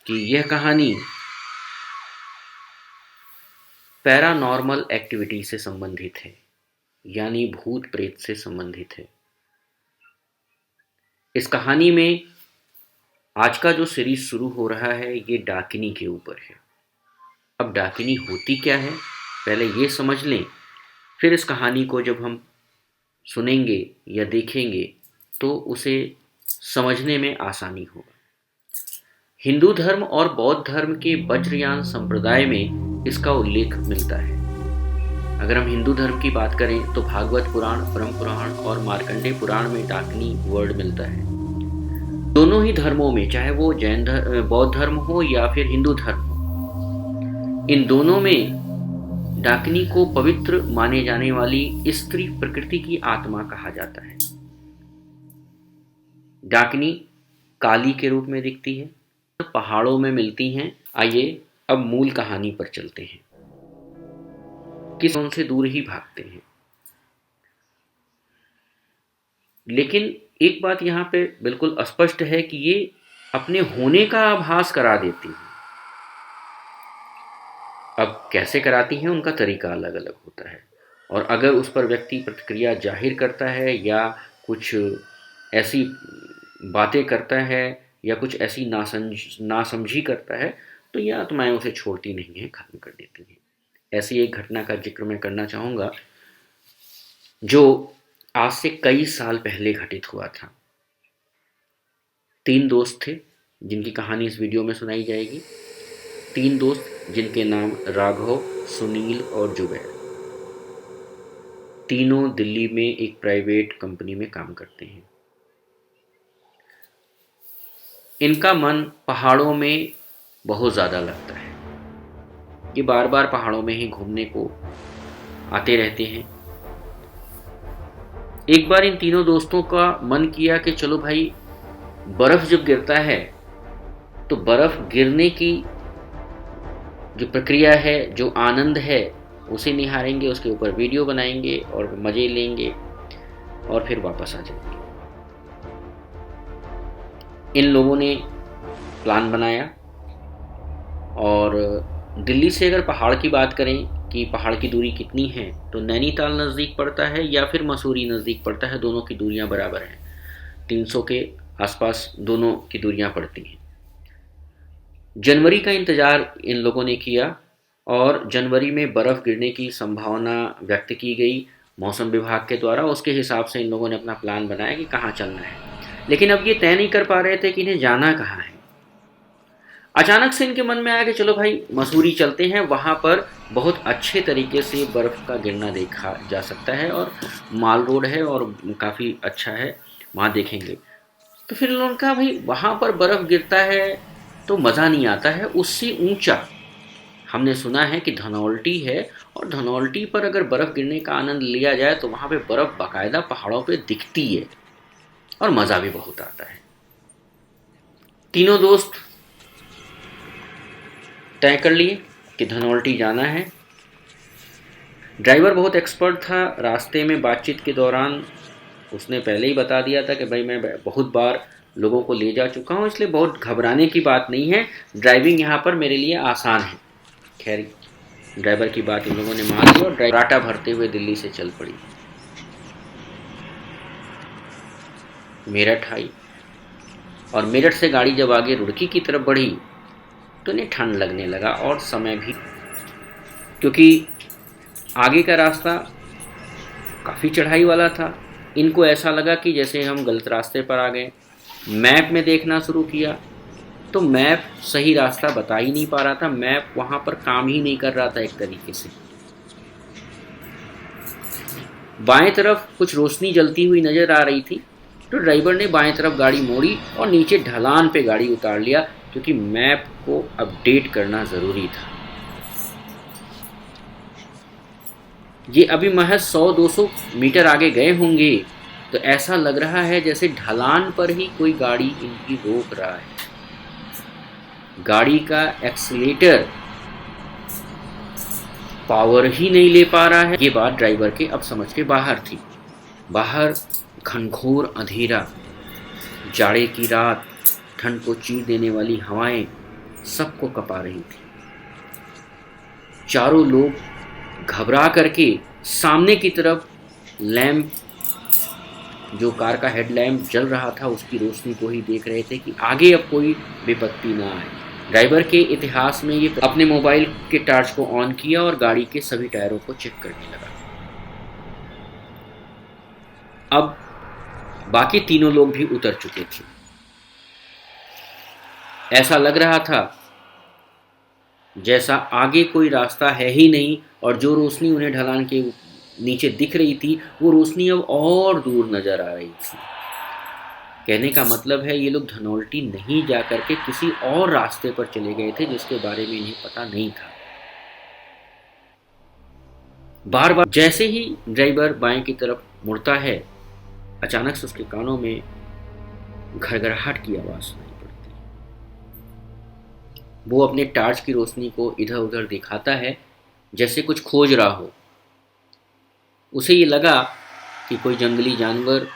कि यह कहानी पैरानॉर्मल एक्टिविटी से संबंधित है, यानी भूत प्रेत से संबंधित है। इस कहानी में आज का जो सीरीज शुरू हो रहा है ये डाकिनी के ऊपर है। अब डाकिनी होती क्या है पहले ये समझ लें, फिर इस कहानी को जब हम सुनेंगे या देखेंगे तो उसे समझने में आसानी होगा। हिंदू धर्म और बौद्ध धर्म के वज्रयान संप्रदाय में इसका उल्लेख मिलता है। अगर हम हिंदू धर्म की बात करें तो भागवत पुराण, ब्रह्म पुराण और मार्कंडेय पुराण में डाकिनी वर्ड मिलता है। दोनों ही धर्मों में, चाहे वो बौद्ध धर्म हो या फिर हिंदू धर्म हो, इन दोनों में डाकिनी को पवित्र माने जाने वाली स्त्री प्रकृति की आत्मा कहा जाता है। डाकिनी काली के रूप में दिखती है, पहाड़ों में मिलती हैं। आइए अब मूल कहानी पर चलते हैं। किस उनसे दूर ही भागते हैं, लेकिन एक बात यहाँ पे बिल्कुल स्पष्ट है कि ये अपने होने का आभास करा देती है। अब कैसे कराती हैं उनका तरीका अलग अलग होता है, और अगर उस पर व्यक्ति प्रतिक्रिया जाहिर करता है या कुछ ऐसी बातें करता है या कुछ ऐसी नासमझी करता है तो ये आत्माएं उसे छोड़ती नहीं है, खत्म कर देती हैं। ऐसी एक घटना का जिक्र मैं करना चाहूँगा जो आज से कई साल पहले घटित हुआ था। 3 दोस्त थे जिनकी कहानी इस वीडियो में सुनाई जाएगी। 3 दोस्त जिनके नाम राघव, सुनील और जुबैर। तीनों दिल्ली में एक प्राइवेट कंपनी में काम करते हैं। इनका मन पहाड़ों में बहुत ज़्यादा लगता है। ये बार बार पहाड़ों में ही घूमने को आते रहते हैं। एक बार इन तीनों दोस्तों का मन किया कि चलो भाई, बर्फ़ जब गिरता है तो बर्फ़ गिरने की जो प्रक्रिया है, जो आनंद है, उसे निहारेंगे, उसके ऊपर वीडियो बनाएंगे और मज़े लेंगे और फिर वापस आ जाएंगे। इन लोगों ने प्लान बनाया और दिल्ली से अगर पहाड़ की बात करें कि पहाड़ की दूरी कितनी है तो नैनीताल नज़दीक पड़ता है या फिर मसूरी नज़दीक पड़ता है। दोनों की दूरियां बराबर हैं, 300 के आसपास दोनों की दूरियां पड़ती हैं। जनवरी का इंतज़ार इन लोगों ने किया और जनवरी में बर्फ़ गिरने की संभावना व्यक्त की गई मौसम विभाग के द्वारा। उसके हिसाब से इन लोगों ने अपना प्लान बनाया कि कहाँ चलना है, लेकिन अब ये तय नहीं कर पा रहे थे कि इन्हें जाना कहाँ है। अचानक से इनके मन में आया कि चलो भाई मसूरी चलते हैं, वहाँ पर बहुत अच्छे तरीके से बर्फ़ का गिरना देखा जा सकता है और माल रोड है और काफ़ी अच्छा है, वहाँ देखेंगे। तो फिर उन्होंने कहा भाई वहाँ पर बर्फ़ गिरता है तो मज़ा नहीं आता है, उससे ऊंचा हमने सुना है कि धनौल्टी है और धनौल्टी पर अगर बर्फ़ गिरने का आनंद लिया जाए तो वहाँ पे बर्फ़ बाकायदा पहाड़ों पे दिखती है और मज़ा भी बहुत आता है। तीनों दोस्त तय कर लिए कि धनौल्टी जाना है। ड्राइवर बहुत एक्सपर्ट था। रास्ते में बातचीत के दौरान उसने पहले ही बता दिया था कि भाई मैं बहुत बार लोगों को ले जा चुका हूँ, इसलिए बहुत घबराने की बात नहीं है, ड्राइविंग यहाँ पर मेरे लिए आसान है। खैर, ड्राइवर की बात इन लोगों ने मान ली और राटा भरते हुए दिल्ली से चल पड़ी। मेरठ आई और मेरठ से गाड़ी जब आगे रुड़की की तरफ बढ़ी तो इन्हें ठंड लगने लगा और समय भी, क्योंकि आगे का रास्ता काफ़ी चढ़ाई वाला था। इनको ऐसा लगा कि जैसे हम गलत रास्ते पर आ गए। मैप में देखना शुरू किया तो मैप सही रास्ता बता ही नहीं पा रहा था, मैप वहाँ पर काम ही नहीं कर रहा था एक तरीके से। बाएं तरफ कुछ रोशनी जलती हुई नज़र आ रही थी तो ड्राइवर ने बाएं तरफ गाड़ी मोड़ी और नीचे ढलान पे गाड़ी उतार लिया, क्योंकि मैप को अपडेट करना ज़रूरी था। ये अभी महज 100-200 मीटर आगे गए होंगे तो ऐसा लग रहा है जैसे ढलान पर ही कोई गाड़ी इनकी रोक रहा है। गाड़ी का एक्सीलेटर पावर ही नहीं ले पा रहा है। ये बात ड्राइवर के अब समझ के बाहर थी। बाहर घनघोर अंधेरा, जाड़े की रात, ठंड को चीर देने वाली हवाएं, सबको कपा रही थी। चारों लोग घबरा करके सामने की तरफ लैंप, जो कार का हेडलैम्प जल रहा था, उसकी रोशनी को ही देख रहे थे कि आगे अब कोई विपत्ति ना आए। ड्राइवर के इतिहास में ये अपने मोबाइल के टॉर्च को ऑन किया और गाड़ी के सभी टायरों को चेक करने लगा। अब बाकी तीनों लोग भी उतर चुके थे। ऐसा लग रहा था जैसा आगे कोई रास्ता है ही नहीं, और जो रोशनी उन्हें ढलान के नीचे दिख रही थी वो रोशनी अब और दूर नजर आ रही थी। कहने का मतलब है ये लोग धनौल्टी नहीं जा करके किसी और रास्ते पर चले गए थे जिसके बारे में इन्हें पता नहीं था। बार बार जैसे ही ड्राइवर बाएं की तरफ मुड़ता है, अचानक से उसके कानों में घरघराहट की आवाज सुनाई पड़ती। वो अपने टॉर्च की रोशनी को इधर उधर दिखाता है जैसे कुछ खोज रहा हो। उसे ये लगा कि कोई जंगली जानवर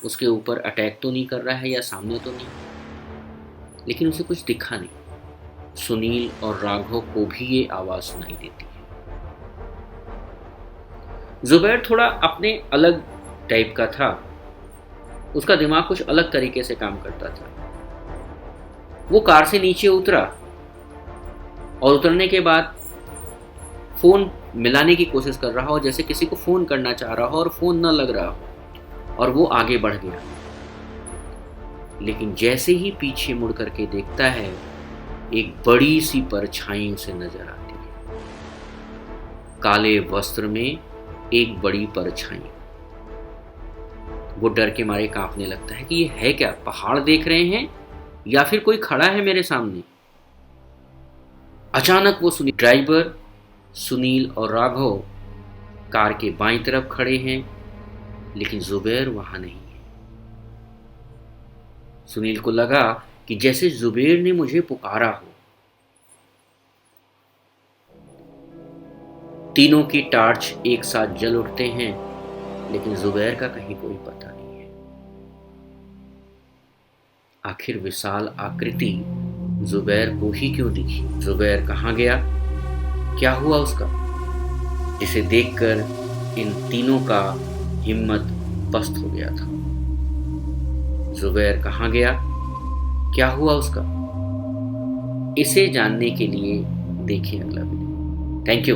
उसके ऊपर अटैक तो नहीं कर रहा है या सामने तो नहीं, लेकिन उसे कुछ दिखा नहीं। सुनील और राघव को भी ये आवाज सुनाई देती है। जुबैर थोड़ा अपने अलग टाइप का था। उसका दिमाग कुछ अलग तरीके से काम करता था। वो कार से नीचे उतरा और उतरने के बाद फोन मिलाने की कोशिश कर रहा हो, जैसे किसी को फोन करना चाह रहा हो और फोन न लग रहा हो, और वो आगे बढ़ गया। लेकिन जैसे ही पीछे मुड़ करके देखता है, एक बड़ी सी परछाई उसे नजर आती है। काले वस्त्र में एक बड़ी परछाई। वो डर के मारे कांपने लगता है कि ये है क्या, पहाड़ देख रहे हैं या फिर कोई खड़ा है मेरे सामने। अचानक वो ड्राइवर, सुनील और राघव कार के बाईं तरफ खड़े हैं, लेकिन जुबैर वहां नहीं है। सुनील को लगा कि जैसे जुबैर ने मुझे पुकारा हो। तीनों की टॉर्च एक साथ जल उठते हैं, लेकिन जुबैर का कहीं कोई पता नहीं है। आखिर विशाल आकृति जुबैर को ही क्यों दिखी? जुबैर कहाँ गया? क्या हुआ उसका, जिसे देखकर इन तीनों का हिम्मत पस्त हो गया था? जुबैर कहाँ गया? क्या हुआ उसका? इसे जानने के लिए देखें अगला वीडियो। Thank you.